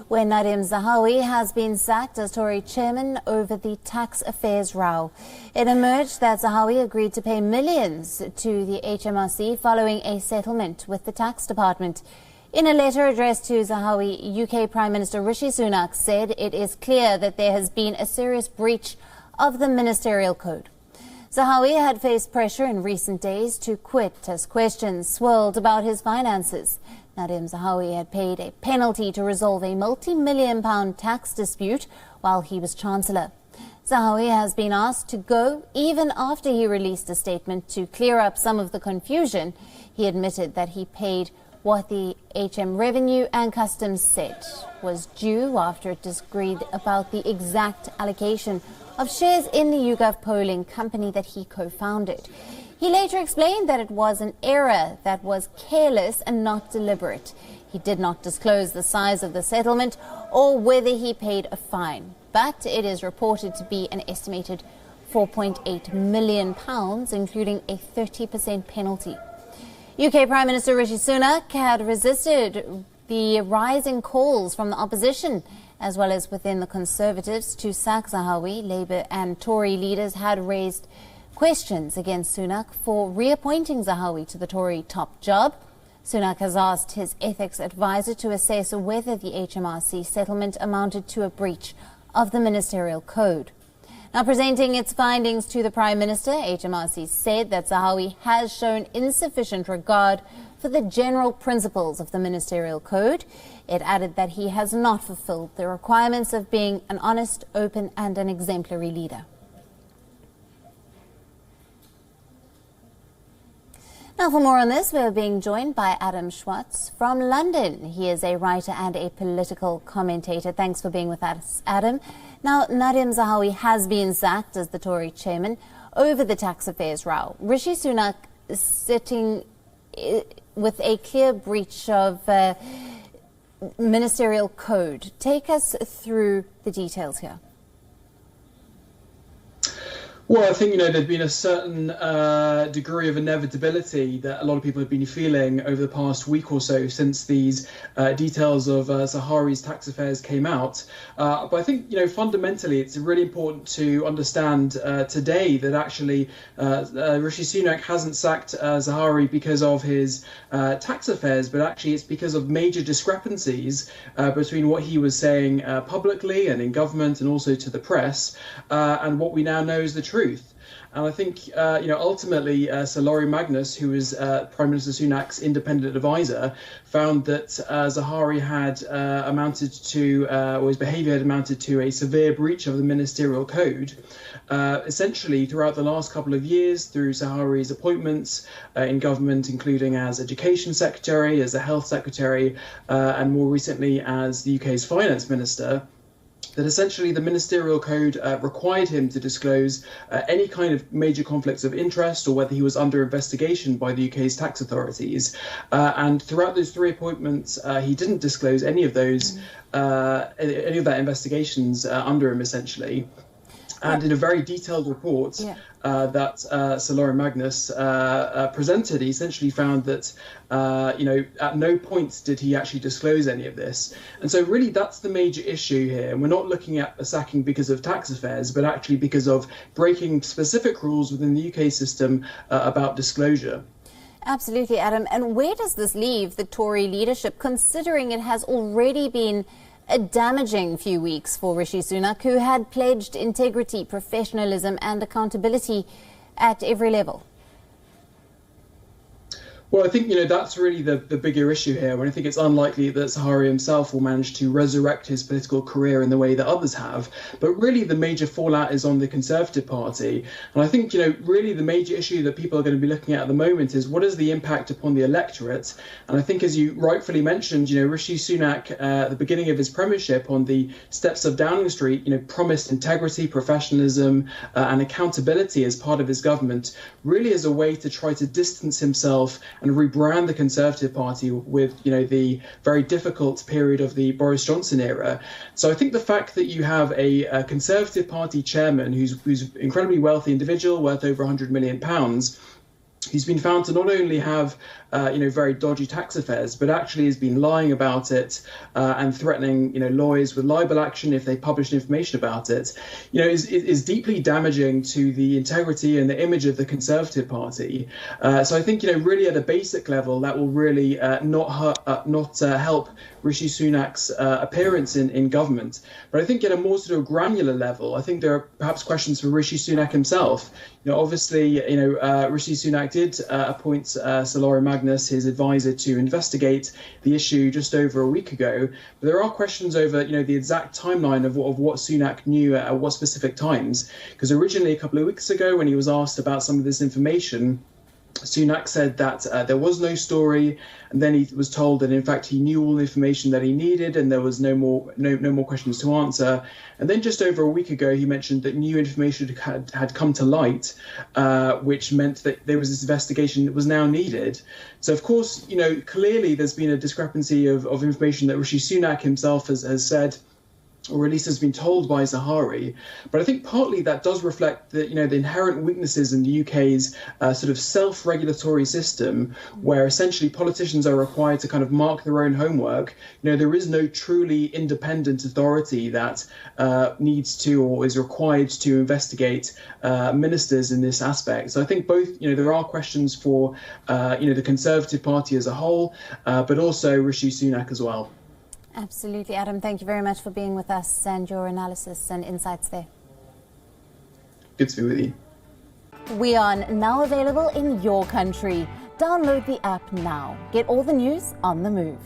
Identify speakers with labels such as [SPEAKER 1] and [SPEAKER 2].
[SPEAKER 1] where Nadhim Zahawi has been sacked as Tory chairman over the tax affairs row. It emerged that Zahawi agreed to pay millions to the HMRC following a settlement with the tax department. In a letter addressed to Zahawi, UK Prime Minister Rishi Sunak said it is clear that there has been a serious breach of the ministerial code. Zahawi had faced pressure in recent days to quit as questions swirled about his finances. Nadhim Zahawi had paid a penalty to resolve a multi-million-pound tax dispute while he was Chancellor. Zahawi has been asked to go even after he released a statement to clear up some of the confusion. He admitted that he paid what the HM Revenue and Customs said was due after it disagreed about the exact allocation of shares in the YouGov polling company that he co-founded. He later explained that it was an error that was careless and not deliberate. He did not disclose the size of the settlement or whether he paid a fine, but it is reported to be an estimated £4.8 million, including a 30% penalty. UK Prime Minister Rishi Sunak had resisted the rising calls from the opposition, as well as within the Conservatives, to sack Zahawi. Labour and Tory leaders had raised questions against Sunak for reappointing Zahawi to the Tory top job. Sunak has asked his ethics advisor to assess whether the HMRC settlement amounted to a breach of the ministerial code. Now, presenting its findings to the Prime Minister, HMRC said that Zahawi has shown insufficient regard for the general principles of the ministerial code. It added that he has not fulfilled the requirements of being an honest, open and an exemplary leader. Now, for more on this, we're being joined by Adam Schwartz from London. He is a writer and a political commentator. Thanks for being with us, Adam. Now, Nadhim Zahawi has been sacked as the Tory chairman over the tax affairs row. Rishi Sunak is sitting with a clear breach of ministerial code. Take us through the details here.
[SPEAKER 2] Well, I think, there's been a certain degree of inevitability that a lot of people have been feeling over the past week or so since these details of Zahawi's tax affairs came out. But I think, fundamentally, it's really important to understand today that actually Rishi Sunak hasn't sacked Zahawi because of his tax affairs, but actually it's because of major discrepancies between what he was saying publicly and in government and also to the press and what we now know is the truth. And I think, ultimately, Sir Laurie Magnus, who is Prime Minister Sunak's independent advisor, found that Zahawi had amounted to, or his behaviour had amounted to a severe breach of the ministerial code. Essentially, throughout the last couple of years, through Zahawi's appointments in government, including as Education Secretary, as the Health Secretary, and more recently as the UK's Finance Minister, that essentially the ministerial code required him to disclose any kind of major conflicts of interest or whether he was under investigation by the UK's tax authorities. And throughout those three appointments, he didn't disclose any of those, any of that investigations under him, essentially. And in a very detailed report that Sir Laurie Magnus presented, he essentially found that, at no point did he actually disclose any of this. And so really that's the major issue here. And we're not looking at a sacking because of tax affairs, but actually because of breaking specific rules within the UK system about disclosure.
[SPEAKER 1] Absolutely, Adam. And where does this leave the Tory leadership, considering it has already been a damaging few weeks for Rishi Sunak, who had pledged integrity, professionalism and accountability at every level?
[SPEAKER 2] Well, I think, that's really the bigger issue here. When I think it's unlikely that Zahawi himself will manage to resurrect his political career in the way that others have. But really, the major fallout is on the Conservative Party. And I think, really the major issue that people are going to be looking at the moment is what is the impact upon the electorate? And I think, as you rightfully mentioned, Rishi Sunak, at the beginning of his premiership on the steps of Downing Street, promised integrity, professionalism and accountability as part of his government, really as a way to try to distance himself and rebrand the Conservative Party with, the very difficult period of the Boris Johnson era. So I think the fact that you have a Conservative Party chairman who's incredibly wealthy individual, worth over £100 million, He's been found to not only have, very dodgy tax affairs, but actually has been lying about it and threatening, lawyers with libel action if they publish information about it. Is deeply damaging to the integrity and the image of the Conservative Party. So I think, really at a basic level, that will really not help Rishi Sunak's appearance in government. But I think at a more sort of granular level, I think there are perhaps questions for Rishi Sunak himself. Obviously, Rishi Sunak did appoint Sir Laurie Magnus, his advisor, to investigate the issue just over a week ago. But there are questions over, the exact timeline of what Sunak knew at what specific times. Because originally, a couple of weeks ago, when he was asked about some of this information, Sunak said that there was no story, and then he was told that in fact he knew all the information that he needed, and there was no more questions to answer. And then just over a week ago, he mentioned that new information had come to light, which meant that there was this investigation that was now needed. So of course, clearly there's been a discrepancy of information that Rishi Sunak himself has said, or at least has been told by Zahawi. But I think partly that does reflect the inherent weaknesses in the UK's sort of self-regulatory system, where essentially politicians are required to kind of mark their own homework. There is no truly independent authority that needs to or is required to investigate ministers in this aspect. So I think both, there are questions for, the Conservative Party as a whole, but also Rishi Sunak as well.
[SPEAKER 1] Absolutely, Adam. Thank you very much for being with us and your analysis and insights there.
[SPEAKER 2] Good to be with you.
[SPEAKER 1] WION, now available in your country. Download the app now. Get all the news on the move.